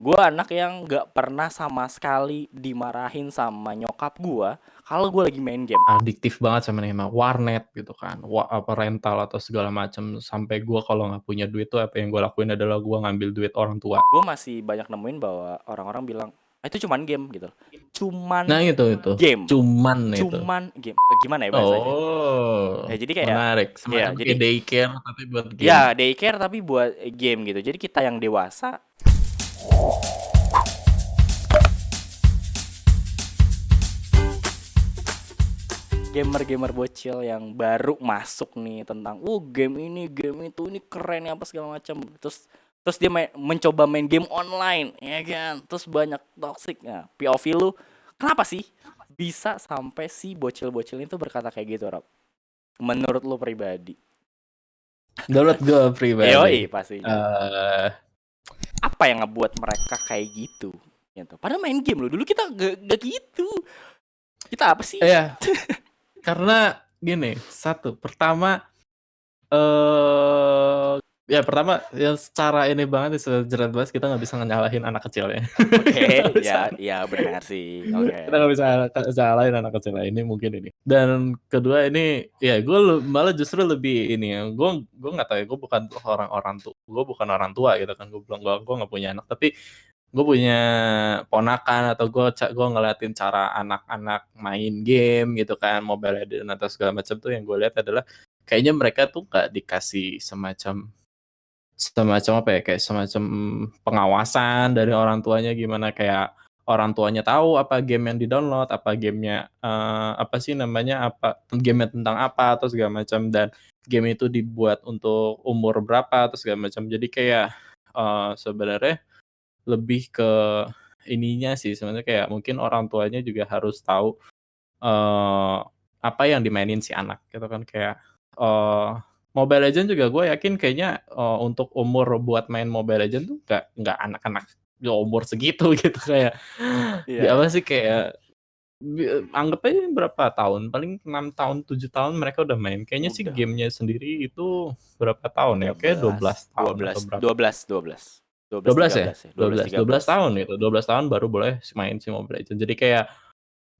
Gue anak yang nggak pernah sama sekali dimarahin sama nyokap gue kalau gue lagi main game. Adiktif banget sama nih emang warnet gitu kan, apa rental atau segala macam, sampai gue kalau nggak punya duit tuh apa yang gue lakuin adalah gue ngambil duit orang tua. Gue masih banyak nemuin bahwa orang-orang bilang, "Ah, itu cuman game gitu. Cuman Nah itu game. cuman itu. Cuman game. Gimana ya bahasanya? Ya Oh, jadi kayak menarik. ya Semacam kayak jadi daycare tapi buat game. ya daycare tapi buat game gitu. Jadi kita yang dewasa gamer-gamer bocil yang baru masuk nih tentang game ini game itu ini keren ya apa segala macam, terus dia mencoba main game online ya kan, terus banyak toksiknya. POV lu kenapa sih bisa sampai si bocil-bocil itu berkata kayak gitu, Rob? Menurut lu pribadi? Menurut gue pribadi, Yoi pastinya. eh Apa yang ngebuat mereka kayak gitu? Gitu. Padahal main game lo dulu kita gak gitu. Kita apa sih? ya karena gini, pertama ya pertama yang secara ini banget secara jelas kita nggak bisa nyalahin anak kecil ya. Kita Oke, nggak bisa ya benar sih. Oke. kita nggak bisa nyalahin anak kecil ini mungkin ini. Dan kedua ini ya gue malah justru lebih ini ya, gue nggak tahu ya, gue bukan gue bukan orang tua gitu kan, gue bilang gue nggak punya anak, tapi gue punya ponakan atau gue ngeliatin cara anak-anak main game gitu kan, Mobile Legends atau segala macam tuh, yang gue lihat adalah kayaknya mereka tuh gak dikasih semacam apa ya, kayak semacam pengawasan dari orang tuanya, gimana kayak orang tuanya tahu apa game yang di-download, apa gamenya apa sih namanya, apa gamenya tentang apa atau segala macam, dan game itu dibuat untuk umur berapa atau segala macam. Jadi kayak sebenarnya lebih ke ininya sih sebenarnya, kayak mungkin orang tuanya juga harus tahu apa yang dimainin si anak gitu kan. Kayak Mobile Legends juga gue yakin kayaknya untuk umur buat main Mobile Legends tuh nggak anak-anak umur segitu gitu, kayak Iya, apa iya. sih, kayak anggap aja berapa tahun, paling 6 tahun 7 tahun mereka udah main. Kayaknya sih Udah. gamenya sendiri itu berapa tahun ya, kayak 12 tahun atau berapa. 12 ya? 12 ya, 12 13. tahun gitu, 12 tahun baru boleh main si Mobile Legends. Jadi kayak,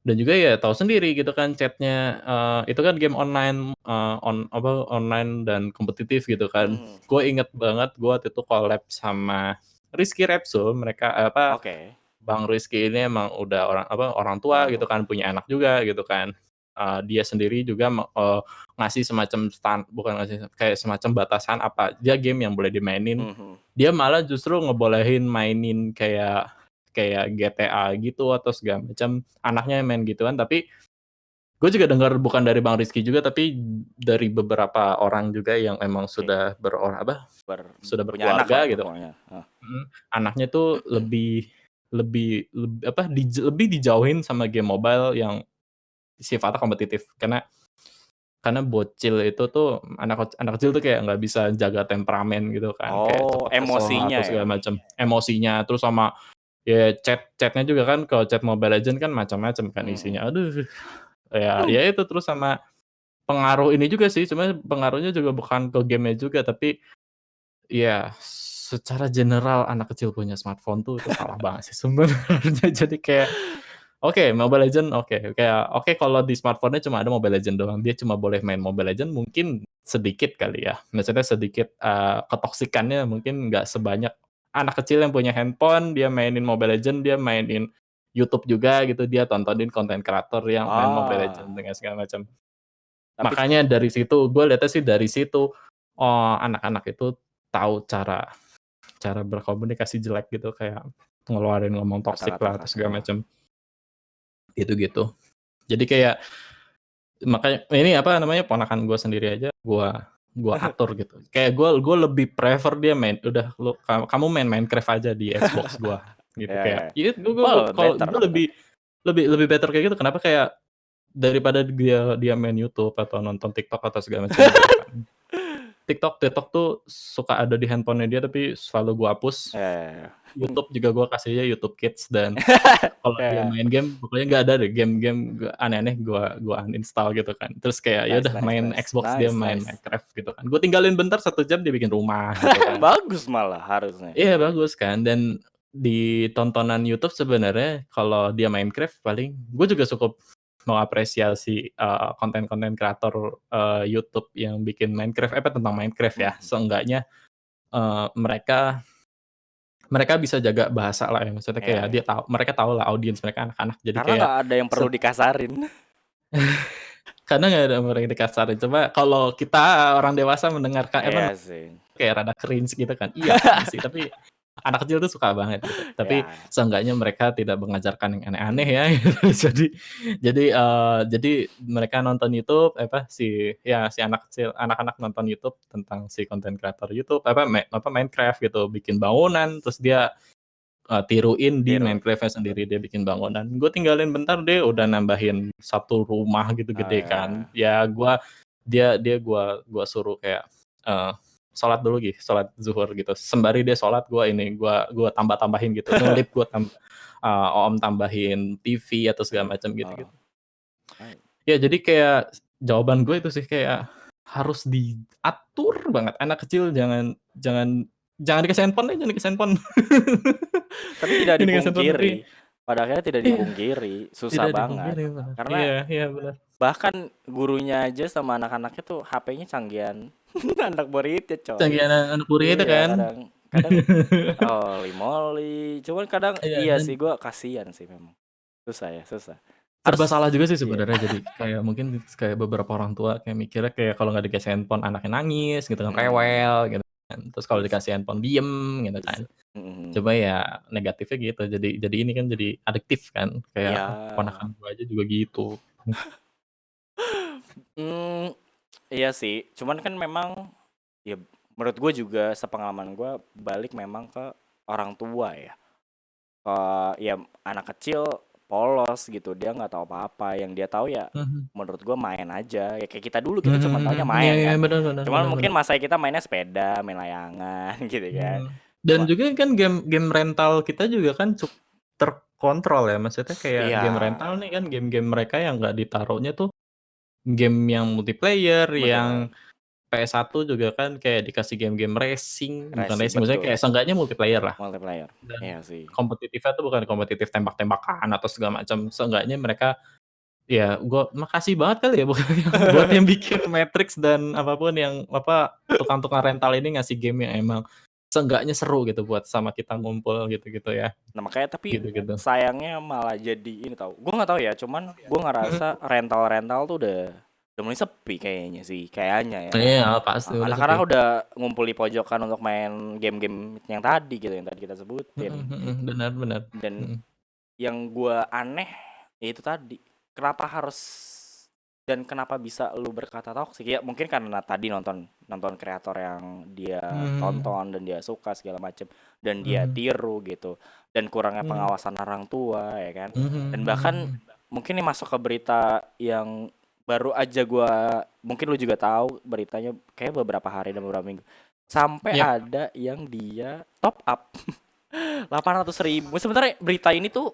dan juga ya tahu sendiri gitu kan chat-nya, itu kan game online, online dan kompetitif gitu kan. Hmm. Gue inget banget gue waktu itu collab sama Rizky Repsol, mereka Oke. Bang Rizky ini emang udah orang tua Orang gitu tua. kan, punya anak juga gitu kan. Dia sendiri juga ngasih semacam bukan ngasih, kayak semacam batasan apa aja game yang boleh dimainin. Mhm. Dia malah justru ngebolehin mainin kayak GTA gitu atau segala macam, anaknya yang main gituan. Tapi gue juga dengar bukan dari Bang Rizky juga, tapi dari beberapa orang juga yang emang Oke. sudah sudah Punya anak lah berkeluarga gitu kan. pokoknya. Anaknya tuh lebih lebih lebih dijauhin sama game mobile yang sifatnya kompetitif, karena bocil itu tuh anak kecil tuh kayak nggak bisa jaga temperamen gitu kan, kayak Oh, cepet kesel emosinya atau ya. segala macam, emosinya. Terus sama ya chatnya juga kan, kalau chat Mobile Legends kan macam-macam kan Mhm. isinya. Aduh, ya itu. Terus sama pengaruh ini juga sih, sebenarnya pengaruhnya juga bukan ke game-nya juga, tapi ya secara general anak kecil punya smartphone tuh itu salah banget sih sebenarnya. Jadi kayak Mobile Legends kalau di smartphone-nya cuma ada Mobile Legends doang, dia cuma boleh main Mobile Legends mungkin sedikit kali ya, maksudnya sedikit, ketoksikannya mungkin nggak sebanyak anak kecil yang punya handphone, dia mainin Mobile Legends, dia mainin YouTube juga gitu, dia tontonin konten kreator yang main Mobile Legends Ah, dengan segala macam. tapi Makanya dari situ, gue lihatnya sih dari situ, oh anak-anak itu tahu cara berkomunikasi jelek gitu, kayak ngeluarin ngomong toksik kata-kata lah atau keras. segala macam, gitu-gitu. Jadi kayak makanya ini apa namanya, ponakan gue sendiri aja gue atur gitu. Kayak gue lebih prefer dia main, "Udah kamu main Minecraft aja di Xbox gue," gitu. Ya, ya. Kayak iya, gue Well, kalau better. gue lebih lebih lebih better kayak gitu. Kenapa? Kayak daripada dia dia main YouTube atau nonton TikTok atau segala macam gitu kan. TikTok tuh suka ada di handphone-nya dia, tapi selalu gua hapus. Ya, ya, ya. YouTube juga gua kasihnya YouTube Kids, dan kalau dia Ya, main game pokoknya nggak ada deh game-game aneh-aneh, gua uninstall gitu kan. Terus kayak ya nice, udah nice, main nice, Xbox, dia nice, main nice. Minecraft gitu kan. Gua tinggalin bentar 1 jam dia bikin rumah gitu kan. Bagus malah harusnya. Iya bagus kan, dan di tontonan YouTube sebenarnya kalau dia Minecraft paling gue juga cukup mengapresiasi, konten-konten kreator, YouTube yang bikin Minecraft tentang Minecraft ya. Mhm. Seenggaknya, mereka mereka bisa jaga bahasa lah ya, maksudnya Iya kayak iya. mereka tahu lah audiens mereka anak-anak, jadi Karena kayak nggak ada yang perlu dikasarin. kadang nggak ada orang yang dikasarin, coba kalau kita orang dewasa mendengarkan Iya sih. kayak rada cringe gitu kan, iya apaan sih, tapi anak kecil tuh suka banget gitu. Tapi Ya. seenggaknya mereka tidak mengajarkan yang aneh-aneh ya Mhm. gitu. Jadi mereka nonton YouTube si anak kecil anak-anak nonton YouTube tentang si konten kreator YouTube Minecraft gitu, bikin bangunan terus dia, tiruin di Tiru. Minecraft-nya sendiri, dia bikin bangunan. Gue tinggalin bentar deh udah nambahin satu rumah gitu Oh gede kan. ya. Ya gua suruh kayak, eee, sholat dulu sholat zuhur gitu. Sembari dia sholat gua tambah-tambahin gitu, nyelip om tambahin TV atau segala macam Oh. gitu-gitu. Baik. Ya jadi kayak jawaban gue itu sih kayak harus diatur banget, anak kecil jangan jangan jangan dikasih handphone deh, jangan dikasih handphone. Tapi tidak Jangan dikasih handphone tapi dipungkiri, pada akhirnya tidak iya, dipungkiri, susah tidak banget. dipungkiri benar. Karena Iya iya benar. bahkan gurunya aja sama anak-anaknya tuh HP-nya canggihan anak muridnya coy. Canggih anak Korea itu Iya kan. kadang kadang holy moly. Cuman kadang Iya iya dan sih gua kasihan sih memang. Susah ya, susah. serba Harus salah juga sih iya. sebenarnya jadi kayak mungkin kayak beberapa orang tua kayak mikirnya kayak kalau nggak dikasih handphone anaknya nangis gitu kan, Mhm. rewel gitu kan. Terus kalau Bisa dikasih handphone diem gitu kan. bisa. Mhm. Cuma ya negatifnya gitu jadi ini kan jadi adiktif kan kayak Ya. ponakan gua aja juga gitu. Mmm, iya sih. Cuman kan memang ya menurut gue juga sepengalaman gue balik memang ke orang tua ya. Ya anak kecil polos gitu, dia nggak tahu apa-apa, yang dia tahu ya Mhm. menurut gue main aja, ya kayak kita dulu kita Mhm cuma mhm. taunya Iya main iya, kan. bener bener Cuman bener mungkin bener. masa kita mainnya sepeda, main layangan gitu kan. Dan Cuma juga kan game-game rental kita juga kan terkontrol ya, maksudnya kayak iya, game rental nih kan game-game mereka yang nggak ditaruhnya tuh game yang multiplayer, yang bener, PS1 juga kan kayak dikasih game-game racing, bukan racing racing, maksudnya betul, kayak seenggaknya multiplayer lah. multiplayer. Dan Iya sih. kompetitifnya tuh bukan kompetitif tembak-tembakan atau segala macam, seenggaknya mereka ya gua makasih banget kali ya buat yang bikin Matrix dan apapun yang tukang-tukang rental ini ngasih game yang emang seenggaknya seru gitu buat sama kita ngumpul gitu-gitu ya, Nah makanya tapi gitu-gitu. sayangnya malah jadi ini tahu. Gue nggak tahu ya, cuman gue Mhm. ngerasa rental-rental tuh udah mulai sepi kayaknya sih, kayaknya ya. Iya pasti udah sepi. Anak-anak udah ngumpul di pojokan untuk main game-game yang tadi gitu, yang tadi kita Mhm sebutin. mhm, benar benar. Dan Mhm. yang gua aneh ya itu tadi, kenapa harus dan kenapa bisa lu berkata toksik? Ya mungkin karena tadi nonton nonton kreator yang dia Mhm tonton dan dia suka segala macem dan dia mhm tiru gitu dan kurangnya mhm pengawasan orang tua ya kan. mhm Dan mhm bahkan mhm. mungkin ini masuk ke berita yang baru aja gua mungkin lu juga tahu beritanya kayak beberapa hari dan beberapa minggu. Sampai Iya. ada yang dia top up 800.000. Sebenarnya berita ini tuh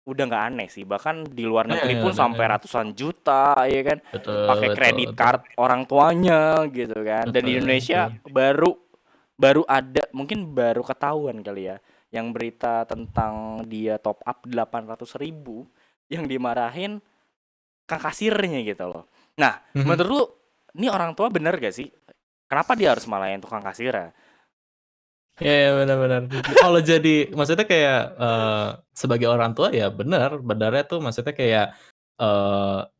udah nggak aneh sih, bahkan di luar Iya negeri iya, pun sampai bener. ratusan juta ya kan, Betul pakai betul kredit betul. card orang tuanya gitu kan. Dan di Betul Indonesia betul. baru baru ada mungkin baru ketahuan kali ya yang berita tentang dia top up 800.000 yang dimarahin ke kasirnya gitu loh. Nah, Mhm. menurut lu ini orang tua bener gak sih? Kenapa dia harus malahin tukang kasirnya? Iya iya, bener bener. Kalau jadi maksudnya kayak, sebagai orang tua ya benernya tuh maksudnya kayak,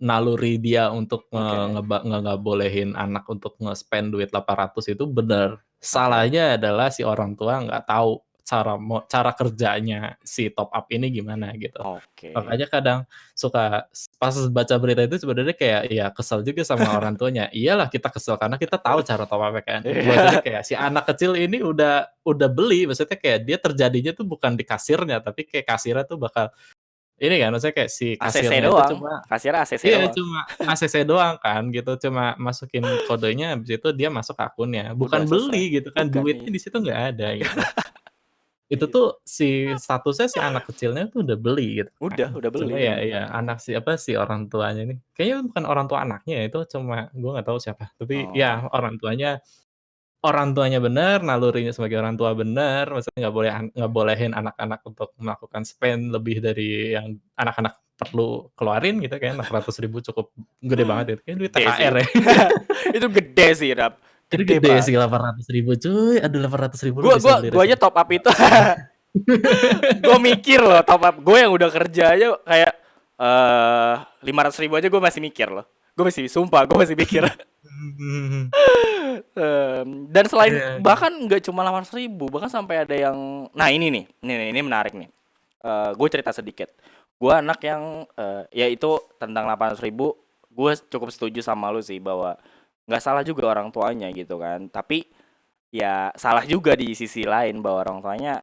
naluri dia untuk Oke, nggak bolehin anak untuk nge-spend duit 800 itu bener. oke, Salahnya adalah si orang tua nggak tahu cara kerjanya si top up ini gimana gitu. oke. Makanya kadang suka pas baca berita itu sebenarnya kayak ya kesel juga sama orang tuanya. Iyalah kita kesel karena kita tahu cara top up-nya kan. Maksudnya Iya. kayak si anak kecil ini udah beli, maksudnya kayak dia terjadinya tuh bukan di kasirnya, tapi kayak kasirnya tuh bakal ini kan, maksudnya kayak si ACC kasirnya itu doang, cuma kasirnya ACC iya doang. cuma ACC doang kan gitu, cuma masukin kodenya habis itu dia masuk ke akunnya, bukan Udah selesai. beli gitu kan, Bukan duitnya iya. di situ nggak ada gitu. Itu Iya. tuh si statusnya si anak kecilnya tuh udah beli gitu kan. Udah Cuma beli ya emang. anak si orang tuanya ini kayaknya bukan orang tua anaknya ya, itu cuma gua nggak tahu siapa, tapi ya Oh, orang tuanya orang tuanya benar, nalurinya sebagai orang tua benar, maksudnya nggak bolehin anak-anak untuk melakukan spend lebih dari yang anak-anak perlu keluarin gitu kan, 600.000 cukup gede banget itu, kayak duit Gede sih. THR ya. Itu gede sih, Rap. Itu Gede gede banget. sih 800.000 cuy, aduh 800.000 lu Gua bisa gua beli gua aja resep. top up itu. Gue mikir loh top up. Gue yang udah kerja aja kayak 500.000 aja gue masih mikir loh. Gue masih sumpah gue masih mikir. Dan selain Iya. bahkan nggak cuma 800.000, bahkan sampai ada yang, nah ini menarik nih. Gue cerita sedikit. Gue anak yang ya itu tentang 800.000. Gue cukup setuju sama lu sih bahwa nggak salah juga orang tuanya gitu kan. Tapi ya salah juga di sisi lain bahwa orang tuanya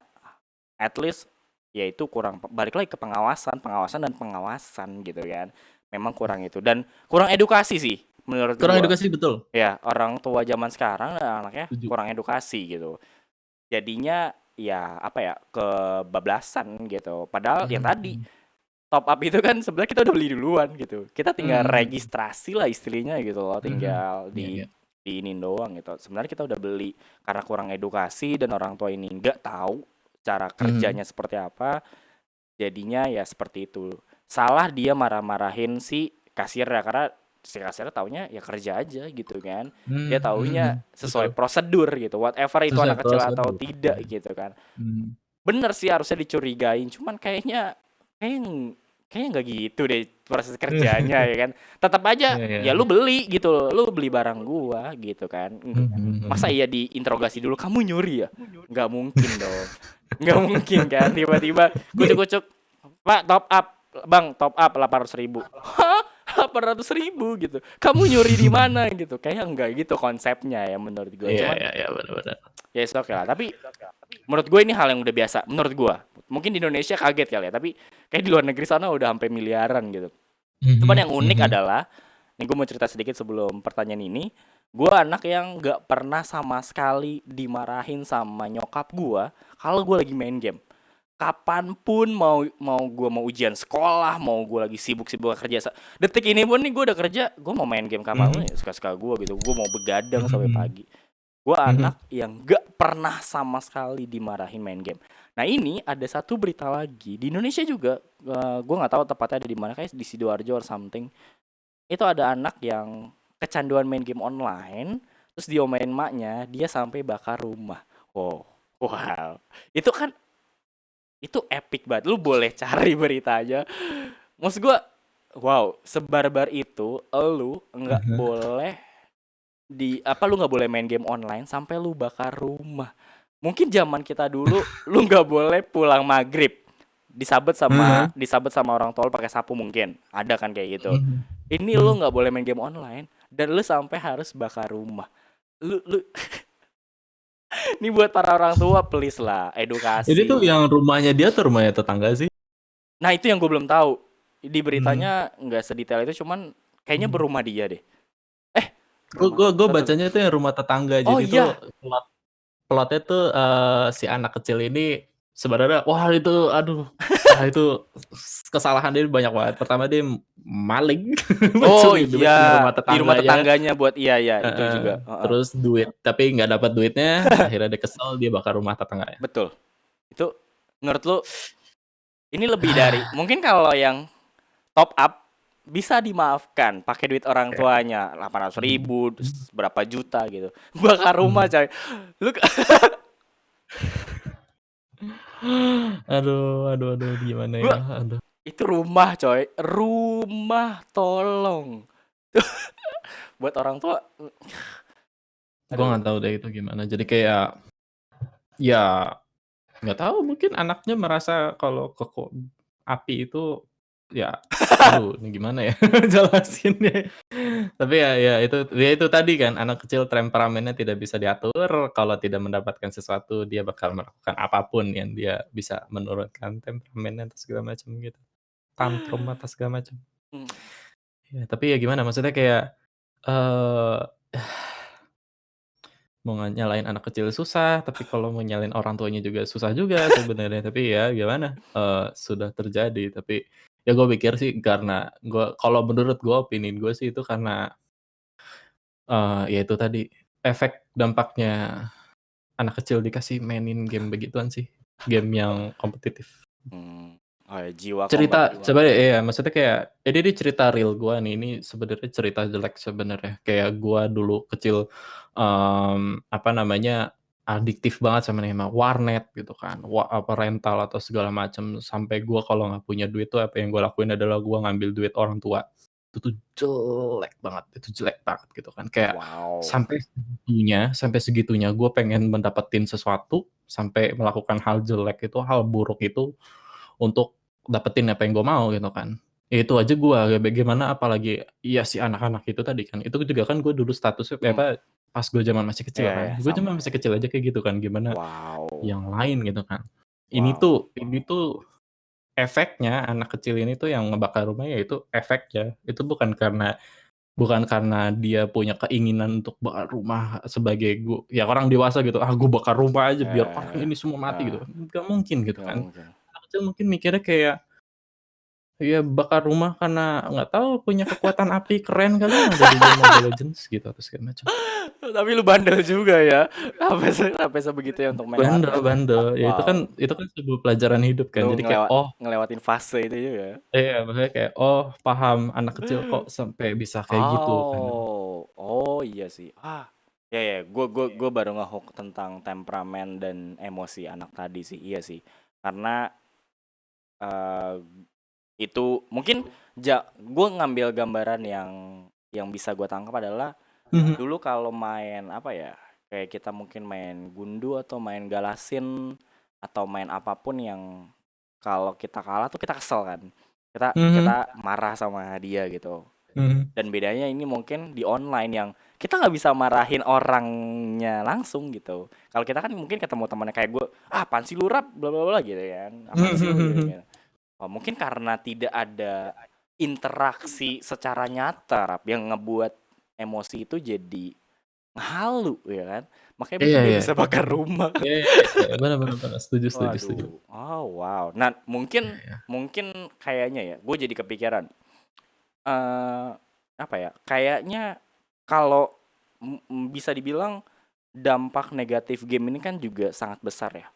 at least ya itu kurang, balik lagi ke pengawasan dan pengawasan gitu kan. Memang kurang itu dan kurang edukasi sih menurut Kurang gua. edukasi betul. Ya, orang tua zaman sekarang anaknya Setuju. kurang edukasi gitu. Jadinya ya apa ya, kebablasan gitu. Padahal yang tadi top up itu kan sebenarnya kita udah beli duluan gitu. Kita tinggal registrasi lah istilahnya gitu loh, tinggal Iya. diinin doang gitu. Sebenarnya kita udah beli karena kurang edukasi dan orang tua ini nggak tahu cara kerjanya seperti apa. Jadinya ya seperti itu. Salah dia marah-marahin si kasir ya, karena si kasir taunya ya kerja aja gitu kan. Dia taunya sesuai Betul. prosedur gitu. Whatever itu Sesuai anak kecil atau prosedur. tidak gitu kan. Hmm. Bener sih harusnya dicurigain, cuman kayaknya nggak gitu deh proses kerjanya ya kan. Tetap aja Iya, ya iya. lu beli gitu, lu beli barang gua gitu kan. Masa iya diinterogasi dulu, kamu nyuri ya? Nggak mungkin dong. Nggak mungkin kan tiba-tiba kucuk-kucuk, Pak top up, Bang top up 800.000. Hah? 800.000 gitu. Kamu nyuri di mana gitu? Kayaknya enggak gitu konsepnya ya menurut gue. Iya, Cuman iya, benar-benar. ya it's okay lah. Tapi menurut gue ini hal yang udah biasa. Menurut gue, mungkin di Indonesia kaget kali ya. Tapi kayak di luar negeri sana udah sampai miliaran gitu. Cuman yang unik adalah, nih gue mau cerita sedikit sebelum pertanyaan ini. Gue anak yang nggak pernah sama sekali dimarahin sama nyokap gue kalau gue lagi main game. Kapanpun mau gue mau ujian sekolah, mau gue lagi sibuk-sibuk kerja, detik ini pun nih gue udah kerja, gue mau main game kapanpun ya suka-suka gue gitu. Gue mau begadang sampai pagi. Gue anak yang gak pernah sama sekali dimarahin main game. Nah ini ada satu berita lagi di Indonesia juga, gue nggak tahu tepatnya ada di mana, kayak di Sidoarjo or something. Itu ada anak yang kecanduan main game online, terus diomelin maknya, dia sampai bakar rumah. Wow, itu kan itu epic banget. Lu boleh cari beritanya. Maksud gue, wow, sebarbar itu, lu nggak boleh lu nggak boleh main game online sampai lu bakar rumah. Mungkin zaman kita dulu lu nggak boleh pulang maghrib disabet sama orang tua pakai sapu, mungkin ada kan kayak gitu. Ini lu nggak boleh main game online dan lu sampai harus bakar rumah. Lu ini buat para orang tua, please lah edukasi. Ini tuh yang rumahnya dia tuh rumahnya tetangga sih. Nah itu yang gue belum tahu. Di beritanya nggak sedetail itu, cuman kayaknya berumah dia deh. Gue bacanya tuh yang rumah tetangga. Oh Jadi iya. tuh plotnya tuh si anak kecil ini sebenarnya itu kesalahan dia banyak banget. Pertama dia maling. Oh Mencuri duit iya, di rumah tetangganya buat iya itu juga. Terus duit, tapi nggak dapat duitnya. Akhirnya dia kesel, dia bakar rumah tetangganya. Betul. Itu menurut lu ini lebih dari mungkin kalau yang top up bisa dimaafkan pakai duit orang tuanya 800.000 berapa juta gitu, bakar rumah coy. Lu Aduh, gimana ya? Aduh. itu rumah coy, rumah, tolong. Buat orang tua Gue nggak tahu deh itu gimana. Jadi kayak ya nggak tahu, mungkin anaknya merasa kalau api itu ya aduh ini gimana ya jelasinnya. Tapi ya itu tadi kan, anak kecil temperamennya tidak bisa diatur. Kalau tidak mendapatkan sesuatu dia bakal melakukan apapun yang dia bisa menurunkan temperamennya atau segala macam gitu. Tantrum atau segala macam. Ya, tapi ya gimana, maksudnya kayak mau nyalain anak kecil susah, tapi kalau mau nyalain orang tuanya juga susah juga sebenarnya. Tapi ya gimana, sudah terjadi. Tapi ya gue pikir sih karena kalau menurut gue, opini gue sih itu karena ya itu tadi, efek dampaknya anak kecil dikasih mainin game begituan sih, game yang kompetitif. Hmm. Oh ya, jiwa Cerita kompetitif. sebenarnya iya, maksudnya kayak ini cerita real gua nih, ini sebenarnya cerita jelek sebenarnya. Kayak gua dulu kecil, apa namanya, adiktif banget sama warnet gitu kan, apa rental atau segala macam, sampai gua kalau nggak punya duit tuh apa yang gua lakuin adalah gua ngambil duit orang tua. Itu tuh jelek banget gitu kan. Kayak Wow. sampai segitunya gua pengen mendapetin sesuatu, sampai melakukan hal jelek itu, hal buruk itu untuk dapetin apa yang gue mau gitu kan. Ya itu aja gue bagaimana apalagi ya si anak-anak itu tadi kan, itu juga kan gue dulu statusnya Hmm. pas gue zaman masih kecil Iya, kan, ya, gue sama zaman masih ya. kecil aja kayak gitu kan, gimana Wow. yang lain gitu kan. Wow. Ini tuh efeknya anak kecil ini tuh yang ngebakar rumah ya itu efeknya, itu bukan karena dia punya keinginan untuk bakar rumah sebagai ya orang dewasa gitu, "Ah, gue bakar rumah aja biar orang Eh, ini semua mati," gitu. eh, Nggak mungkin gitu nggak kan. mungkin. Anak kecil mungkin mikirnya kayak, iya bakar rumah karena nggak tahu punya kekuatan api keren kali yang ada di game Mobile Legends gitu atau segala macam. Tapi lu bandel juga ya. Sampai sebegitu ya untuk main Bandel warnet. bandel, ya Wow. itu kan sebuah pelajaran hidup kan. Lu Jadi kayak, oh ngelewatin fase itu juga. iya maksudnya kayak, oh paham anak kecil kok sampai bisa kayak gitu kan. Oh, oh iya sih. Ah, ya ya, gue baru ngehook tentang temperamen dan emosi anak tadi sih. Iya sih. Karena eh itu mungkin gue ngambil gambaran yang bisa gue tangkap adalah Mhm, dulu kalau main apa ya, kayak kita mungkin main gundu atau main galasin atau main apapun yang kalau kita kalah tuh kita kesel kan, kita mhm, kita marah sama dia gitu. mhm. Dan bedanya ini mungkin di online yang kita nggak bisa marahin orangnya langsung gitu. Kalau kita kan mungkin ketemu temannya kayak gue, ah apaan sih lu Rap, bla bla bla gitu kan, Mhm apaan sih lu mhm gitu mhm. kan. Oh, mungkin karena tidak ada interaksi secara nyata Rap, yang ngebuat emosi itu jadi halu ya kan. Makanya Iya bikin dia iya. bisa bakar rumah. Iya iya iya, bener bener bener, setuju setuju setuju. Waduh. Oh wow. Nah mungkin Iya. mungkin kayaknya ya, gue jadi kepikiran. Apa ya, kayaknya kalau bisa dibilang dampak negatif game ini kan juga sangat besar ya,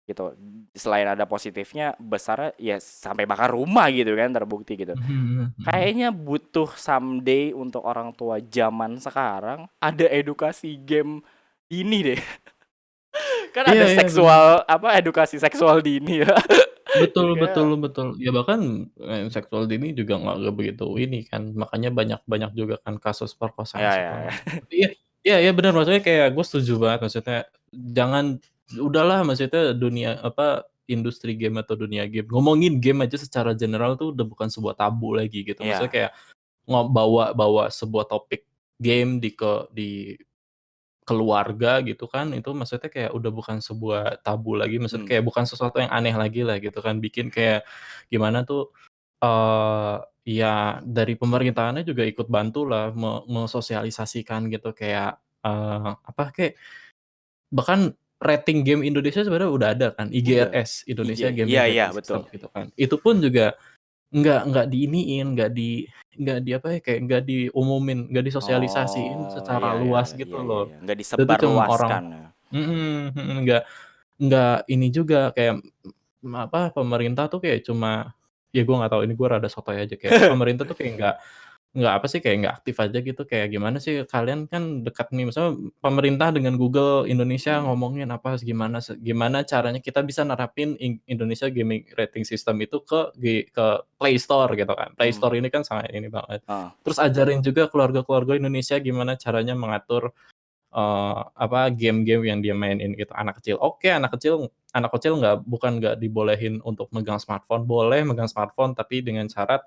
gitu. Selain ada positifnya, besarnya ya sampai bakar rumah gitu kan, terbukti gitu. Mhm mhm mhm. Kayaknya butuh someday untuk orang tua zaman sekarang ada edukasi game ini deh. Kan Iya ada iya, bener. edukasi seksual dini ya. Jadi Betul kayak betul betul. Ya bahkan, seksual dini juga nggak begitu ini kan, makanya banyak banyak juga kan kasus perkosaan ya ya segala ya. macam. Tapi iya iya iya bener, maksudnya kayak gue setuju banget, maksudnya jangan udahlah maksudnya dunia apa, industri game atau dunia game, ngomongin game aja secara general tuh udah bukan sebuah tabu lagi gitu. Maksudnya Iya, kayak bawa bawa sebuah topik game di keluarga gitu kan, itu maksudnya kayak udah bukan sebuah tabu lagi, maksudnya mmm, kayak bukan sesuatu yang aneh lagi lah gitu kan, bikin kayak gimana tuh, eee, ya dari pemerintahannya juga ikut bantulah mesosialisasikan gitu kayak, apa, kayak bahkan rating game Indonesia sebenarnya udah ada kan, udah. IGRS, IG, Indonesia iya Gaming iya Rating betul. System gitu kan. Itu pun juga nggak diiniin, nggak di apa ya, kayak nggak diumumin, nggak disosialisasiin Oh, secara iya iya luas iya iya gitu iya loh. iya, nggak Itu tuh cuma orang disebarluaskan ya? nggak ini juga kayak, apa, pemerintah tuh kayak cuma ya gue nggak tahu ini gue rada sotoy aja, kayak pemerintah tuh kayak nggak apa sih, kayak nggak aktif aja gitu, kayak gimana sih kalian kan dekat nih, misalnya pemerintah dengan Google Indonesia Mhm, ngomongin apa, gimana caranya kita bisa nerapin Indonesia Gaming Rating System itu ke Play Store gitu kan. Play mhm, Store ini kan sangat ini banget. heeh, Terus ajarin juga keluarga-keluarga Indonesia gimana caranya mengatur apa, game-game yang dia mainin gitu, anak kecil. Oke, anak kecil nggak dibolehin untuk megang smartphone, boleh megang smartphone tapi dengan syarat,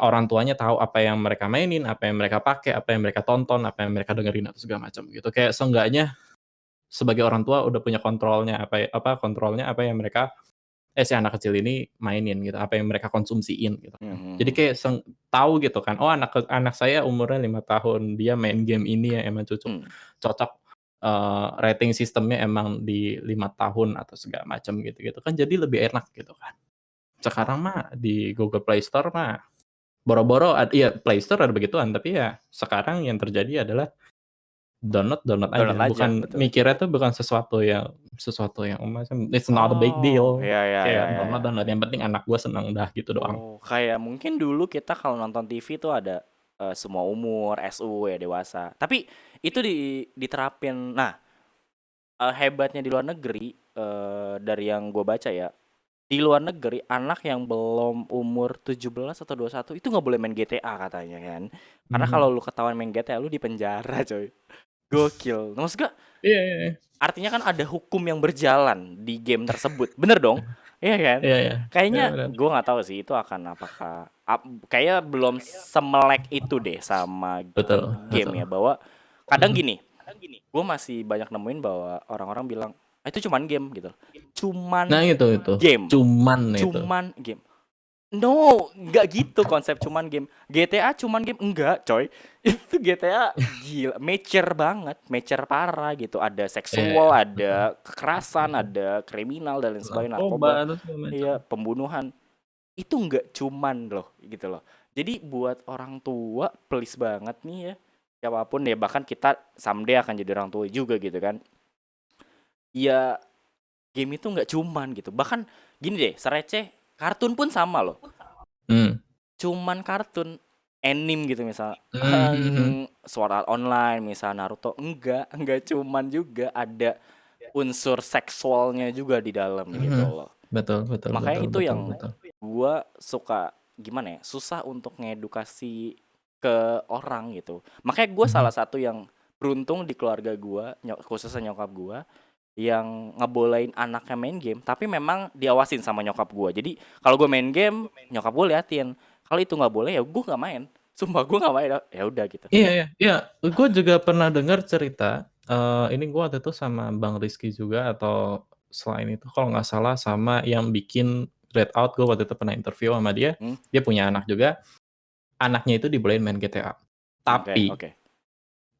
orang tuanya tahu apa yang mereka mainin, apa yang mereka pakai, apa yang mereka tonton, apa yang mereka dengerin atau segala macam gitu. Kayak seenggaknya sebagai orang tua udah punya kontrolnya apa yang si anak kecil ini mainin gitu, apa yang mereka konsumsiin gitu mhm kan. Jadi mhm, kayak tahu gitu kan, oh anak saya umurnya 5 tahun, dia main game ini ya emang mmm, cocok, rating sistemnya emang di 5 tahun atau segala macam gitu-gitu kan jadi lebih enak gitu kan. Sekarang mah di Google Play Store mah boro-boro iya Play Store ada begituan, tapi ya sekarang yang terjadi adalah download aja, Download aja, bukan betul. mikirnya tuh bukan sesuatu yang macam it's not a big Oh, deal, ya ya ya kayak ya ya. download, yang penting anak gua seneng, dah gitu doang. Oh, kayak mungkin dulu kita kalau nonton TV tuh ada semua umur, SU ya dewasa. Tapi itu diterapin. Nah, hebatnya di luar negeri dari yang gue baca ya, di luar negeri anak yang belum umur 17 atau 21 itu nggak boleh main GTA katanya kan. Karena kalau Mhm. lu ketahuan main GTA lu di penjara, coy. Gokil. Nah, maksud gua, Iya iya iya. artinya kan ada hukum yang berjalan di game tersebut. Bener dong? Iya kan? Iya iya. Iya Kayaknya bener. gue nggak tahu sih itu akan apakah kayak belum semelek itu deh sama Betul game betul. ya, bahwa kadang Mhm. gini, gue masih banyak nemuin bahwa orang-orang bilang, "Ah, itu cuman game gitu." Cuman Nah itu, game. cuman itu. Cuman game. No, nggak gitu konsep cuman game. GTA cuman game enggak, coy. Itu GTA gila, mature banget, mature parah gitu. Ada Iya seksual, iya, betul. ada kekerasan, Mhm. ada kriminal dan lain sebagainya, Narkoba narkoba, dan segala macam. iya, pembunuhan. Itu nggak cuman loh, gitu loh. Jadi buat orang tua, please banget nih ya, siapapun ya, bahkan kita someday akan jadi orang tua juga gitu kan. Ya, game itu nggak cuman gitu. Bahkan gini deh, sereceh kartun pun sama loh. Mmm. Cuman kartun anime gitu misal, Mhm mhm. Sword Art Online misal, Naruto, enggak cuman juga, ada unsur seksualnya juga di dalam gitu Mhm. loh. Betul betul Makanya betul itu betul yang betul. gua suka, gimana ya, susah untuk ngedukasi ke orang gitu. Makanya gua Mhm. salah satu yang beruntung di keluarga gua, khususnya nyokap gua, yang ngebolehin anaknya main game, tapi memang diawasin sama nyokap gua. Jadi kalau gua main game, nyokap gua liatin. Kalau itu nggak boleh ya gua nggak main. Sumpah gua nggak main. Ya udah gitu. Iya iya iya, gue juga pernah dengar cerita, ini gue waktu itu sama Bang Rizky juga atau selain itu kalau nggak salah sama yang bikin Redout, gue waktu itu pernah interview sama dia, Hmm? dia punya anak juga, anaknya itu dibolehin main GTA. Oke, Tapi oke.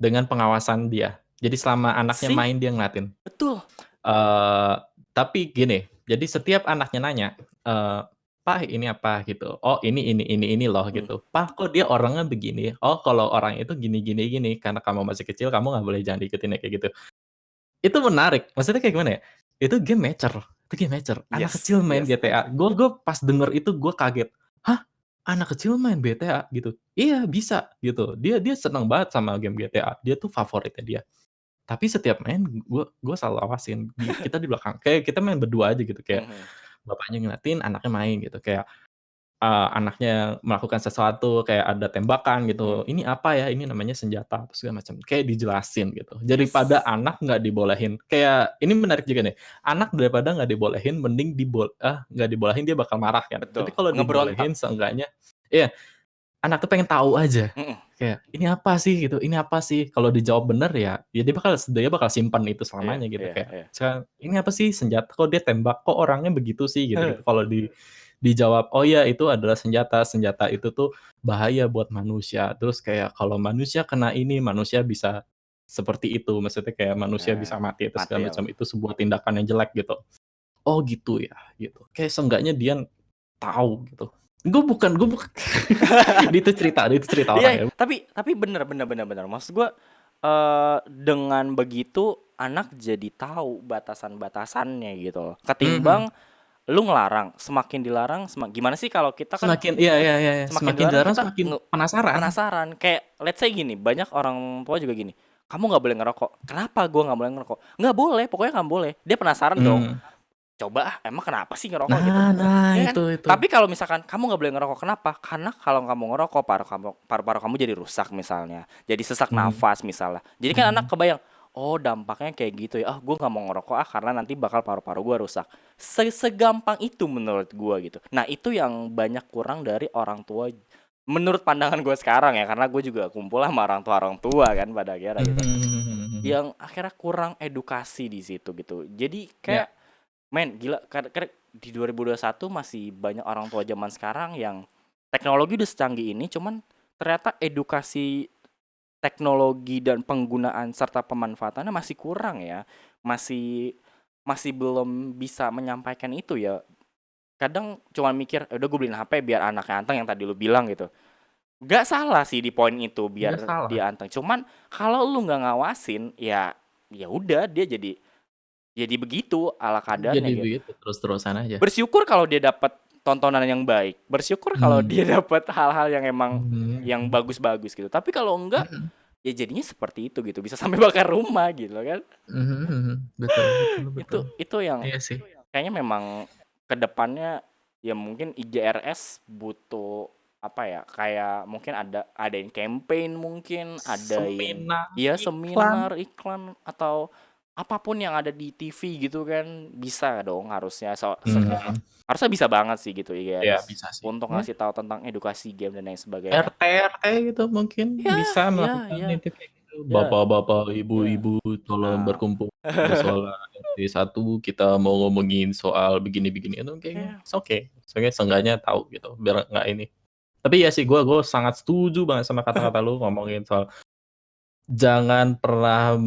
dengan pengawasan dia. Jadi selama anaknya Sih, main dia ngeliatin. betul. Eee, tapi gini, jadi setiap anaknya nanya, "Pa, ini apa?" Gitu. "Oh, ini loh," Hmm. gitu. "Pa, kok dia orangnya begini?" "Oh, kalau orang itu gini gini gini, karena kamu masih kecil kamu nggak boleh jangan diikutin ya," kayak gitu. Itu menarik, maksudnya kayak gimana ya, itu game mature, anak Yes, kecil main yes. GTA. Gue pas denger itu gue kaget, "Hah? Anak kecil main GTA?" Gitu. "Iya, bisa," gitu. Dia dia seneng banget sama game GTA, dia tuh favoritnya dia. Tapi setiap main gue selalu awasin, kita di belakang, kayak kita main berdua aja gitu, kayak Mhm. bapaknya ngeliatin, anaknya main gitu, kayak, anaknya melakukan sesuatu, kayak ada tembakan Hmm. gitu, "Ini apa ya?" "Ini namanya senjata," apa segala macam, kayak dijelasin gitu. Daripada Yes. anak nggak dibolehin, kayak ini menarik juga nih, anak daripada nggak dibolehin mending nggak dibolehin dia bakal marah kan. Tapi Betul. kalau Ngeberontak. dibolehin seenggaknya iya, anak tuh pengen tahu aja, Mhm. kayak, "Ini apa sih?" Gitu, "Ini apa sih?" Kalau dijawab bener ya dia bakal simpen itu Iya, selamanya gitu, iya, kayak iya. misalkan, "Ini apa sih?" "Senjata." "Kok dia tembak?" "Kok orangnya begitu sih?" Gitu-gitu. Kalau dijawab, "Oh ya itu adalah senjata, senjata itu tuh bahaya buat manusia." Terus kayak, "Kalau manusia kena ini, manusia bisa seperti itu." Maksudnya kayak manusia Nah, bisa mati atau mati segala apa? macam, itu sebuah tindakan yang jelek gitu. "Oh gitu ya?" Gitu. Kayak seenggaknya dia tahu gitu. Gue bukan itu cerita orang Iya, ya. tapi bener bener bener bener. Maksud gua, dengan begitu anak jadi tahu batasan-batasannya gitu loh. Mhm. Ketimbang lu ngelarang, semakin dilarang gimana sih kalau kita kan Semakin iya iya iya iya, semakin semakin dilarang dilarang kita semakin penasaran. penasaran. Kayak let's say gini, banyak orang tua juga gini, "Kamu nggak boleh ngerokok." "Kenapa gua nggak boleh ngerokok?" "Nggak boleh, pokoknya nggak boleh." Dia penasaran dong. Mmm. Coba ah, emang kenapa sih ngerokok gitu? Nah Ya kan? itu. Tapi kalau misalkan kamu nggak boleh ngerokok, kenapa? Karena kalau kamu ngerokok paru-paru kamu jadi rusak misalnya, jadi sesak Mhm nafas misalnya. Jadi kan anak mhm. kebayang, oh dampaknya kayak gitu ya. Ah, gue nggak mau ngerokok ah karena nanti bakal paru-paru gue rusak. Segampang itu menurut gue gitu. Nah itu yang banyak kurang dari orang tua. Menurut pandangan gue sekarang ya, karena gue juga kumpul sama orang tua kan pada akhirnya Mhm gitu. mhm mhm mhm. Yang akhirnya kurang edukasi di situ gitu. Jadi Iya. kayak men, gila, kadang di 2021 masih banyak orang tua zaman sekarang yang teknologi udah secanggih ini, cuman ternyata edukasi teknologi dan penggunaan serta pemanfaatannya masih kurang ya. Masih masih belum bisa menyampaikan itu ya. Kadang cuman mikir, "Ya udah gue beliin HP biar anaknya anteng," yang tadi lu bilang gitu. Nggak salah sih di poin itu Nggak biar salah. dia anteng. Cuman kalau lu nggak ngawasin ya ya udah dia jadi begitu ala Jadi kadarnya gitu. begitu terus-terusan aja. Bersyukur kalau dia dapat tontonan yang baik. Bersyukur kalau Hmm. dia dapat hal-hal yang emang yang Mhm. bagus-bagus gitu. Tapi kalau enggak Mhm. ya jadinya seperti itu gitu. Bisa sampai bakar rumah gitu kan. Mhm mhm. Betul betul betul. Itu yang Iya sih. kayaknya memang kedepannya ya mungkin IJRS butuh apa ya kayak mungkin adain campaign mungkin adain Seminar, ya iklan. seminar iklan atau apapun yang ada di TV gitu kan bisa dong harusnya Mhm. harusnya bisa banget sih gitu Iya IJRS bisa sih. untuk Ya, ngasih tahu tentang edukasi game dan lain sebagainya. RT-RT gitu mungkin Ya, bisa ya, melakukan ya, itu kayak gitu. ya, Bapak-bapak, ya. ibu-ibu tolong Nah, berkumpul di musola RT 1 kita mau ngomongin soal begini-begini itu kayaknya ya. it's okay. Soalnya seenggaknya tahu gitu biar nggak ini. Tapi ya sih gua sangat setuju banget sama kata-kata lu ngomongin soal jangan pernah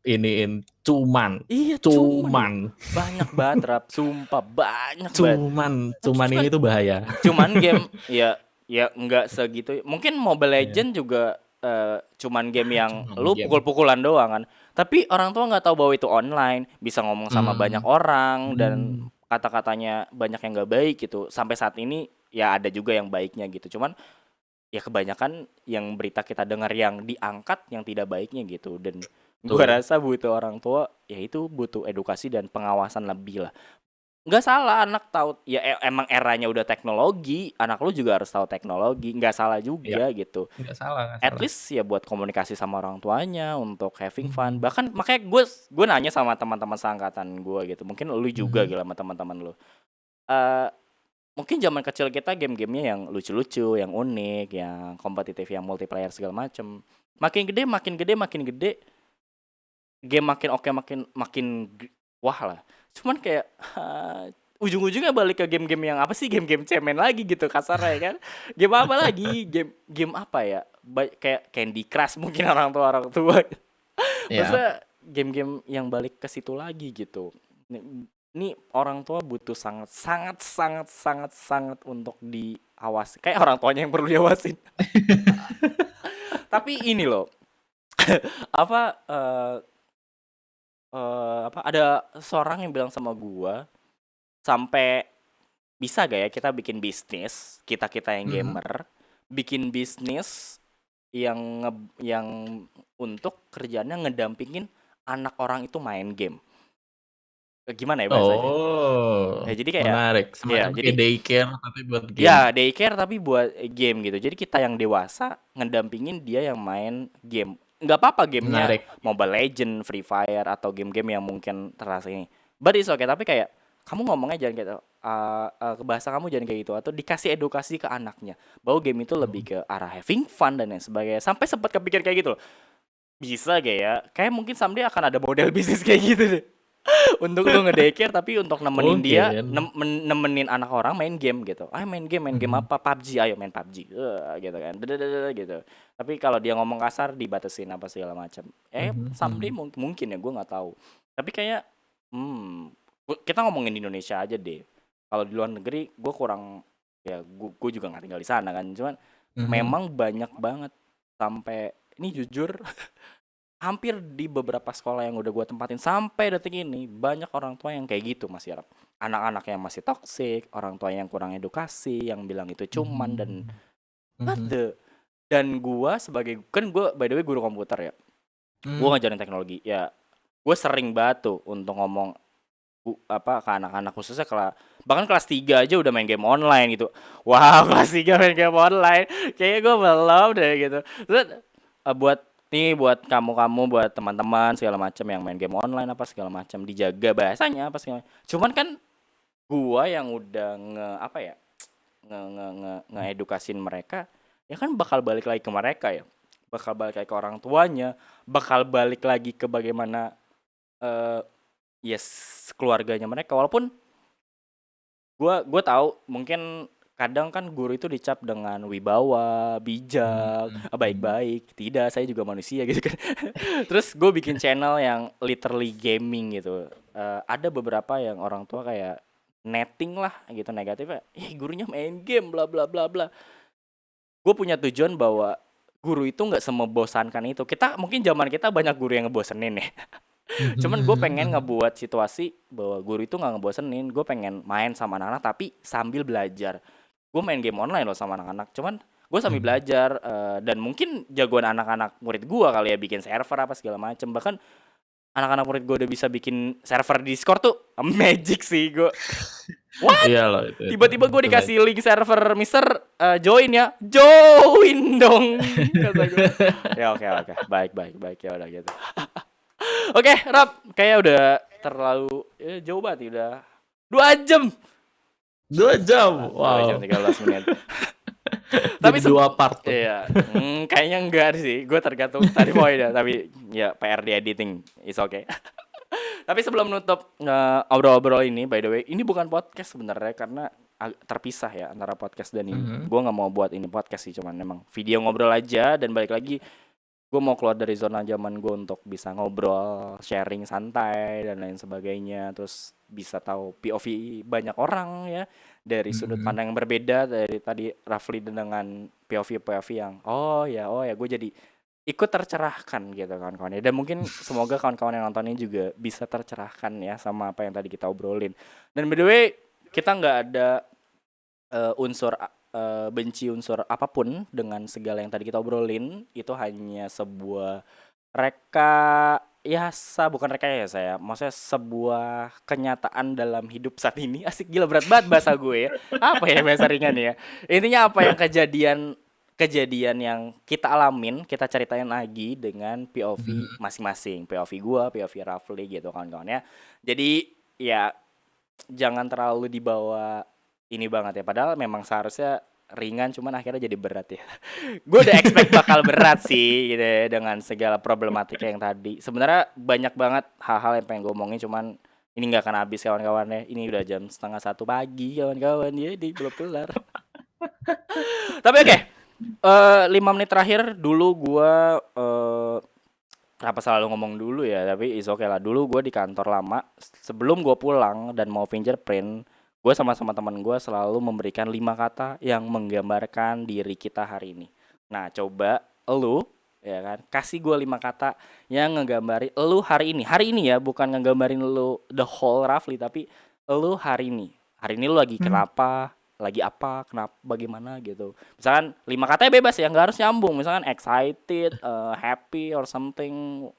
iniin cuman Iya cuman loh. cuman Banyak banget Rap, sumpah banyak banget. Tapi cuman cuman ini tuh bahaya. cuman game ya ya nggak segitu. Mungkin Mobile Iya, Legend juga cuman game yang cuman lu game. pukul-pukulan doang kan. Tapi orang tua nggak tahu bahwa itu online, bisa ngomong sama banyak Mmm, orang dan mmm, kata-katanya banyak yang nggak baik gitu. Sampai saat ini ya ada juga yang baiknya gitu. Cuman ya kebanyakan yang berita kita dengar yang diangkat yang tidak baiknya gitu dan gua betul. rasa butuh orang tua ya itu butuh edukasi dan pengawasan lebih lah. Nggak salah anak tahu ya emang eranya udah teknologi, anak lu juga harus tahu teknologi, nggak salah Iya, juga gitu. nggak salah nggak At salah. least ya buat komunikasi sama orang tuanya untuk having fun. Mhm, Bahkan makanya gue nanya sama teman-teman seangkatan gue gitu. Mungkin lu juga mhm. gitu sama teman-teman lu. Eh mungkin zaman kecil kita game-gamenya yang lucu-lucu, yang unik, yang kompetitif, yang multiplayer segala macem. Makin gede, makin gede, makin gede, game makin oke, makin makin wah lah. Cuman kayak ujung-ujungnya balik ke game-game yang apa sih game-game cemen lagi gitu kasarnya ya kan. Game apa lagi? Game game apa ya? Kayak Candy Crush mungkin orang tua. Iya, Masa game-game yang balik ke situ lagi gitu. Ini orang tua butuh sangat sangat sangat sangat sangat untuk diawasi. Kayak orang tuanya yang perlu diawasin. Tapi ini loh, apa apa ada seorang yang bilang sama gua sampai bisa gak ya kita bikin bisnis, kita-kita yang mhm. gamer, bikin bisnis yang yang untuk kerjaannya ngedampingin anak orang itu main game. Gimana ya bahasanya? Ya Oh, jadi kayak menarik. ya Semacam kayak jadi daycare tapi buat game. ya daycare tapi buat game gitu. Jadi kita yang dewasa ngedampingin dia yang main game. Nggak apa-apa gamenya Menarik. Mobile Legend, Free Fire atau game-game yang mungkin terasa ini. But it's okay. Tapi kayak kamu ngomongnya jangan kayak ke bahasa kamu jangan kayak gitu atau dikasih edukasi ke anaknya bahwa game itu lebih Mhm. ke arah having fun dan lain sebagainya. Sampai sempat kepikir kayak gitu loh. Bisa gak ya? Kayak mungkin someday akan ada model bisnis kayak gitu deh. Untuk lu nge-daycare tapi untuk nemenin dia Mungkin. nemenin anak orang main game gitu. Ah main game Mhm, apa? PUBG, ayo main PUBG. Gitu kan. Gitu. Tapi kalau dia ngomong kasar dibatasin apa segala macam. mhm Someday mhm. mungkin ya gue nggak tahu. Tapi kayak kita ngomongin di Indonesia aja deh. Kalau di luar negeri gue kurang ya gue juga nggak tinggal di sana kan. Cuman Mhm. memang banyak banget sampai ini jujur hampir di beberapa sekolah yang udah gue tempatin sampai detik ini banyak orang tua yang kayak gitu Mas Yarap. Anak-anak yang masih toksik, orang tua yang kurang edukasi, yang bilang itu cuman dan Mhm. what Mhm. the dan gua sebagai kan gua by the way guru komputer ya. Mmm. Gua ngajarin teknologi. Ya, gue sering banget tuh untuk ngomong apa ke anak-anak khususnya bahkan kelas 3 aja udah main game online gitu. Wow, kelas 3 main game online. Kayaknya gue belum deh gitu. Terus buat buat kamu-kamu, buat teman-teman segala macam yang main game online apa segala macam dijaga bahasanya apa segala. Cuman kan gua yang udah apa ya? Ngeedukasin mereka ya kan bakal balik lagi ke mereka ya. Bakal balik lagi ke orang tuanya, bakal balik lagi ke bagaimana eh yes keluarganya mereka walaupun gua tahu mungkin kadang kan guru itu dicap dengan wibawa, Mhm bijak, mhm. baik-baik. Tidak, saya juga manusia gitu kan. Terus gue bikin channel yang literally gaming gitu. Ada beberapa yang orang tua kayak netting lah gitu negatifnya. Gurunya main game bla bla bla bla. gue punya tujuan bahwa guru itu nggak semebosankan itu. Kita mungkin zaman kita banyak guru yang ngebosenin ya. Cuman gue pengen ngebuat situasi bahwa guru itu nggak ngebosenin. Gue pengen main sama anak-anak tapi sambil belajar. Gue main game online loh sama anak-anak. Cuman gue sambil belajar dan mungkin jagoan anak-anak murid gue kali ya bikin server apa segala macem. Bahkan anak-anak murid gue udah bisa bikin server di Discord tuh magic sih gue. What? Iya loh itu. Tiba-tiba gue dikasih link server Mister join ya, join dong. Kata gue. Ya oke, baik ya udah gitu. Oke, Rap, kayak udah terlalu jauh banget udah 2 jam. 2 jam. 2 jam Wow. 13 menit. Tapi 2 part tuh. Iya, kayaknya enggak sih. Gue tergantung tadi poinnya, tapi ya PR di editing is okay. Tapi sebelum nutup obrol-obrol ini, by the way, ini bukan podcast sebenarnya karena terpisah ya antara podcast dan ini. Gue nggak mau buat ini podcast sih, cuman emang video ngobrol aja dan balik lagi. Gue mau keluar dari zona zaman gue untuk bisa ngobrol, sharing santai dan lain sebagainya. Terus bisa tahu POV banyak orang ya dari sudut pandang yang berbeda dari tadi Rafli dengan POV yang oh ya gue jadi ikut tercerahkan gitu kawan-kawan ya. Dan mungkin semoga kawan-kawan yang nonton ini juga bisa tercerahkan ya sama apa yang tadi kita obrolin. Dan by the way kita nggak ada unsur benci unsur apapun dengan segala yang tadi kita obrolin. Itu hanya sebuah bukan rekayasa ya, maksudnya sebuah kenyataan dalam hidup saat ini. Asik, gila berat banget bahasa gue ya. Apa ya bahasa ringan ya, intinya apa yang kejadian yang kita alamin, kita ceritain lagi dengan POV masing-masing. POV gua, POV Rafli gitu kawan-kawan ya. Jadi ya jangan terlalu dibawa ini banget ya. Padahal memang seharusnya ringan, cuman akhirnya jadi berat ya. Gue udah expect bakal berat sih gitu ya, dengan segala problematika yang tadi. Sebenarnya banyak banget hal-hal yang pengen gue omongin, cuman ini nggak akan habis kawan-kawan ya. Ini udah jam 12:30 pagi kawan-kawan ya, di belum kelar. Tapi oke. 5 menit terakhir dulu gue kenapa selalu ngomong dulu ya, tapi is okay lah. Dulu gue di kantor lama, sebelum gue pulang dan mau fingerprint, gue sama teman gue selalu memberikan 5 kata yang menggambarkan diri kita hari ini. Nah coba lu ya kan kasih gue 5 kata yang ngegambarin lu hari ini ya, bukan ngegambarin lu the whole Rafli, tapi lu hari ini lu lagi kenapa, lagi apa, kenapa, bagaimana gitu. Misalkan 5 katanya bebas ya, nggak harus nyambung. Misalkan excited, happy or something,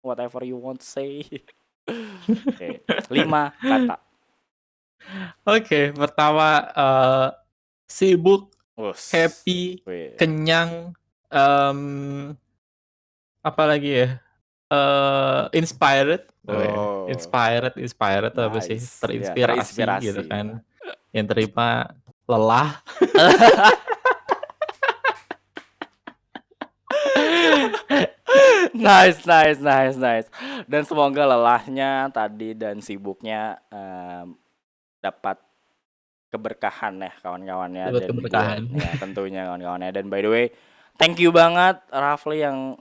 whatever you want to say. Oke, 5 kata. Oke, pertama sibuk, happy, Wih. kenyang, apa lagi ya? Inspired. Oh. Inspired apa sih? Nice. Terinspirasi Ya, gitu kan. Yang terima lelah. Nice. Dan semoga lelahnya tadi dan sibuknya dapat keberkahan ya kawan-kawan ya. Dapat keberkahan. Ya tentunya kawan-kawan ya. Dan by the way, thank you banget Rafli yang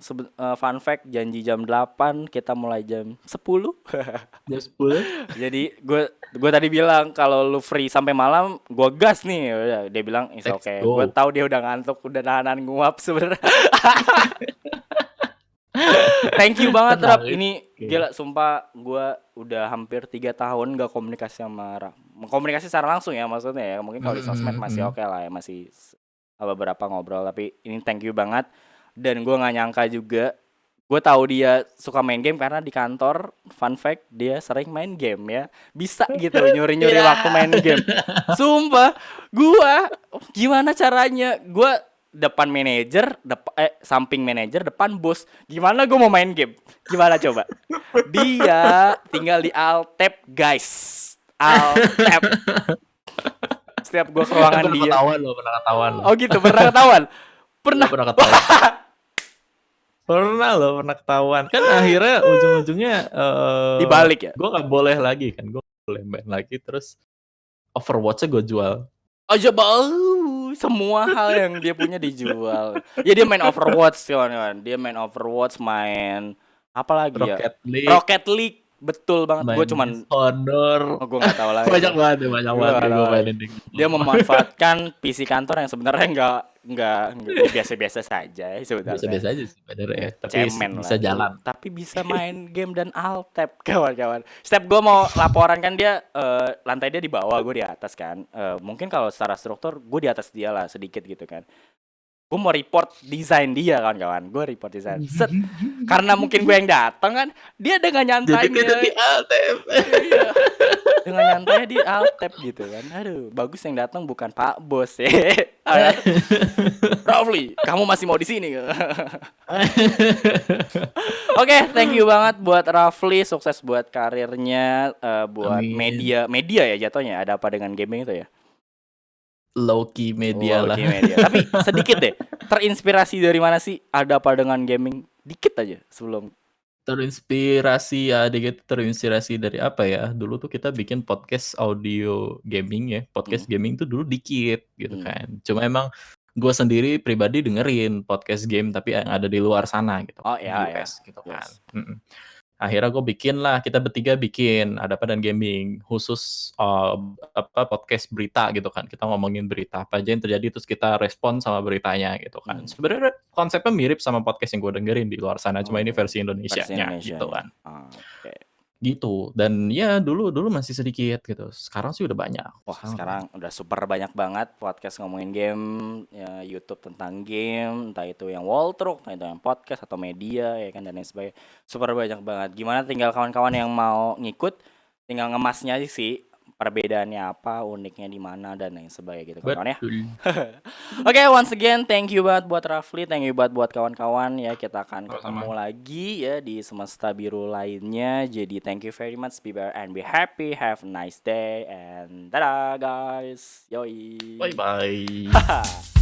fun fact janji jam 8, kita mulai jam 10. Jam 10. Jadi gue tadi bilang kalau lu free sampai malam, gue gas nih. Udah, dia bilang is okay. Gue tahu dia udah ngantuk, udah nahan nguap sebenarnya. Thank you banget Rap. Ini gila sumpah, gue udah hampir 3 tahun gak komunikasi sama Rap. Komunikasi secara langsung ya maksudnya ya. Mungkin kalau di sosmed masih oke lah ya, masih beberapa ngobrol, tapi ini thank you banget. Dan gue nggak nyangka juga, gue tahu dia suka main game karena di kantor, fun fact, dia sering main game ya, bisa gitu nyuri waktu main game. Sumpah, gue gimana caranya, gue depan manajer, samping manajer, depan bos, gimana gue mau main game, gimana coba? Dia tinggal di alt tab guys, alt tab. Setiap gue ke ruangan dia. Pernah ketahuan. Oh gitu, pernah ketahuan. Pernah ketahuan. Kan akhirnya ujung-ujungnya dibalik ya. Gue nggak boleh lagi kan, gue boleh main lagi, terus Overwatch-nya gue jual. Aja semua hal yang dia punya dijual. Ya dia main Overwatch kawan-kawan. Dia main Overwatch, main apa lagi ya? Rocket League. Rocket League. betul banget. Gue Main cuman Honor. gue nggak tahu lagi. Banyak banget ya, banyak Gua banget nggak yang tahu gue lagi. mainin di Dia memanfaatkan PC kantor yang sebenarnya nggak biasa-biasa saja ya sebenarnya. biasa-biasa aja sih sebenarnya ya, tapi Cemen bisa lah. jalan. Tapi bisa main game dan alt tab kawan-kawan. Setiap gue mau laporan kan dia lantai dia di bawah, gue di atas kan. Mungkin kalau secara struktur gue di atas dia lah sedikit gitu kan. Gue mau report desain dia kawan-kawan. Gue report desain. Set. Karena mungkin gue yang datang kan, dia dengan Jadi kita nyantainya di ATM. iya, dengan nyantainya di alt tab gitu kan. Aduh, bagus yang datang bukan Pak Bos ya. Rafli, kamu masih mau di sini? Oke, thank you banget buat Rafli, sukses buat karirnya, buat Amin. media ya jatuhnya. Ada apa dengan gaming itu ya? Low-key media lah. Low-key media. Tapi sedikit deh, terinspirasi dari mana sih? Ada apa dengan gaming? Dikit aja sebelum. Terinspirasi dari apa ya? Dulu tuh kita bikin podcast audio gaming ya. Podcast gaming tuh dulu dikit gitu kan. Cuma emang gue sendiri pribadi dengerin podcast game tapi yang ada di luar sana gitu. Oh Di ya, US gitu kan. yes. Akhirnya gue bikin lah, kita bertiga bikin Ada Apa dan Gaming khusus podcast berita gitu kan. Kita ngomongin berita apa aja yang terjadi terus kita respon sama beritanya gitu kan. Sebenarnya konsepnya mirip sama podcast yang gue dengerin di luar sana, cuma ini versi Indonesianya gitu kan. Oke. Gitu. Dan ya dulu masih sedikit gitu. Sekarang sih udah banyak. Wah, sekarang udah super banyak banget podcast ngomongin game, ya, YouTube tentang game, entah itu yang walkthrough, entah itu yang podcast atau media ya kan dan lain sebagainya. Super banyak banget. Gimana tinggal kawan-kawan yang mau ngikut, tinggal ngemasnya aja sih. Perbedaannya apa, uniknya di mana dan lain sebagainya gitu kawan-kawan ya. Oke, once again thank you banget buat Rafli, thank you banget buat kawan-kawan ya. Kita akan ketemu lagi ya di semesta biru lainnya. Jadi thank you very much, be better and be happy, have a nice day and dadah guys. Yoi. Bye bye.